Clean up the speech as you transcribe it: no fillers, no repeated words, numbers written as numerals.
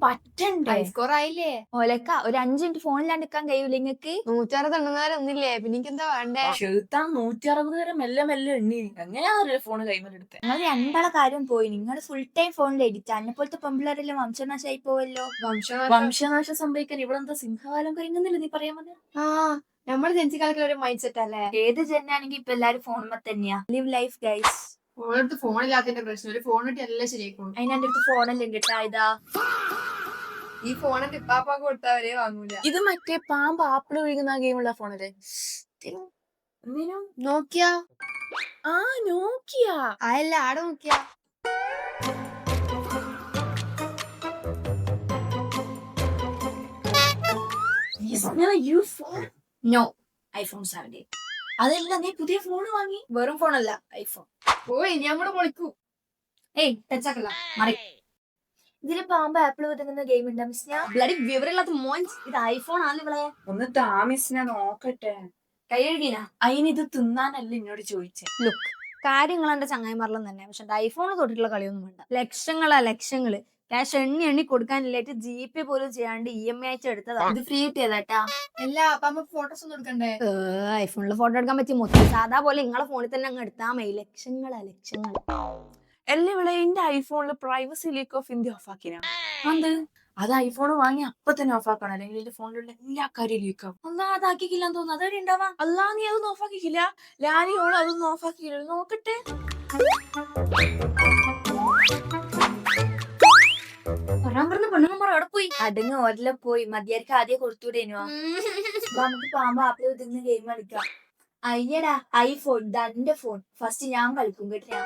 പറ്റണ്ടേ? High score ആയില്ലേ? ഓലക്ക ഒരു 5 minute ഫോണിലാണ്ട് നിക്കാൻ കഴിയൂല നിങ്ങക്ക്? 160 ഒന്നില്ലേ? പിന്നെ എനിക്കെന്താ വേണ്ടേ? ചെറുത്താൻ 160 വരെ മെല്ലെ മെല്ലെ എണ്ണി. എങ്ങനെയാ ഫോണ് കൈമലെടുത്തെ? നിങ്ങൾ രണ്ടാളെ കാര്യം പോയി. നിങ്ങൾ ഫുൾ ടൈം ഫോണിൽ എഡിറ്റ്. അന്നെ പോലത്തെ പെമ്പിള്ളേരെല്ലാം വംശനാശമായി പോവല്ലോ. വംശനാശം സംഭവിക്കാൻ ഇവിടെ എന്താ സിംഹകാലം കഴിഞ്ഞില്ല നീ പറയാൻ മതി? ആ നമ്മൾ ജനിച്ചക്കാലത്തിൽ ഒരു മൈൻഡ് സെറ്റ് അല്ലേ? ഏത് ജനാണെങ്കിൽ ഇപ്പൊ എല്ലാരും ഫോണുമ്മ തന്നെയാ. Live life guys. ഓളടുത്ത് ഫോണില്ലാത്തതിന്റെ പ്രശ്നം. ഒരു ഫോൺ കിട്ടി എല്ലാം ശരിയായിക്കോളും. അതിന്റെ അടുത്ത് ഫോണെല്ലാം കിട്ടാ. ഇതാ ഈ ഫോണിന്റെ ഇപ്പാപ്പാക്ക് കൊടുത്താൽ അവരെ വാങ്ങൂല. ഇത് മറ്റേ പാമ്പ് ആപ്പിൾ ഒഴുകുന്ന ഗെയിമുള്ള ഫോണല്ലേ? നോക്കിയ ആ നോക്കിയ അതല്ല ആടെ നോക്കിയ നോ ഐഫോൺ 17. അതല്ല നീ പുതിയ ഫോൺ വാങ്ങി. വെറും ഫോണല്ല ഐഫോൺ. ഓ ഇനി നമ്മള് പൊളിക്കൂ. ഏയ് ടച്ചാക്കല്ല മറി. ഇതില് പാമ്പ് ആപ്പിൾ വിതുങ്ങുന്ന ഗെയിം ഉണ്ടാ മിസ്ന? ബ്ലഡി വിവരമില്ലാത്ത മോൻസ്. ഇത് ഐഫോൺ ആണ് ഇവളെ. ഒന്ന് താമിസ്ന നോക്കട്ടെ. കൈയഴുകിനാ? അതിനിത് തിന്നാനല്ല എന്നോട് ചോദിച്ചേ. ലുക്ക് കാര്യങ്ങൾ എന്റെ ചങ്ങായിമാരിലും തന്നെ. പക്ഷെ ഐഫോൺ തൊട്ടിട്ടുള്ള കളിയൊന്നും വേണ്ട. ലക്ഷങ്ങള് ക്യാഷ് എണ്ണി കൊടുക്കാനില്ലായിട്ട് GPay പോലും ചെയ്യാണ്ട് EMI ആയിട്ട് എടുത്തതാ. ഇത് ഫ്രീ കിട്ടിയതാട്ടാ. എല്ലാ അപ്പൊ ഫോട്ടോസ് ഒന്നും എടുക്കണ്ടേ? ഐഫോണില് ഫോട്ടോ എടുക്കാൻ പറ്റിയ മൊത്തം സാധാ പോലെ നിങ്ങളെ ഫോണിൽ തന്നെ അങ്ങ് എടുത്താൽ മതി. ലക്ഷങ്ങൾ എല്ലാം ഇവിടെ എന്റെ ഐഫോണില് privacy leak of India off ആക്കിനാ. അത് ഐഫോൺ വാങ്ങി അപ്പൊ തന്നെ ഓഫ് ആക്കണം, അല്ലെങ്കിൽ എന്റെ ഫോണിലുള്ള എല്ലാ കാര്യവും ലീക്ക് ആവും. അല്ലാ അതാക്കിക്കില്ലാന്ന് തോന്നുന്നു. അതെവിടെ ഉണ്ടാവാ? അല്ലാ നീ അതൊന്നും ഓഫ് ആക്കിക്കില്ല. ലാനിയോള് അതൊന്നും ഓഫ് ആക്കിക്കില്ല. നോക്കട്ടെ. പെണ്ണുമ്പറ അവിടെ പോയി അടങ്ങ് ഒരല പോയി. മതിയാർക്ക് ആദ്യം കൊടുത്തൂടേനുവാ. നമുക്ക് പാമ്പ് ആപ്പിൾ വിതുങ്ങുന്ന ഗെയിം കളിക്കാം. അയ്യടാ ഐഫോൺ. ദന്റെ ഫോൺ ഫസ്റ്റ് ഞാൻ കളിക്കും കേട്ടോ.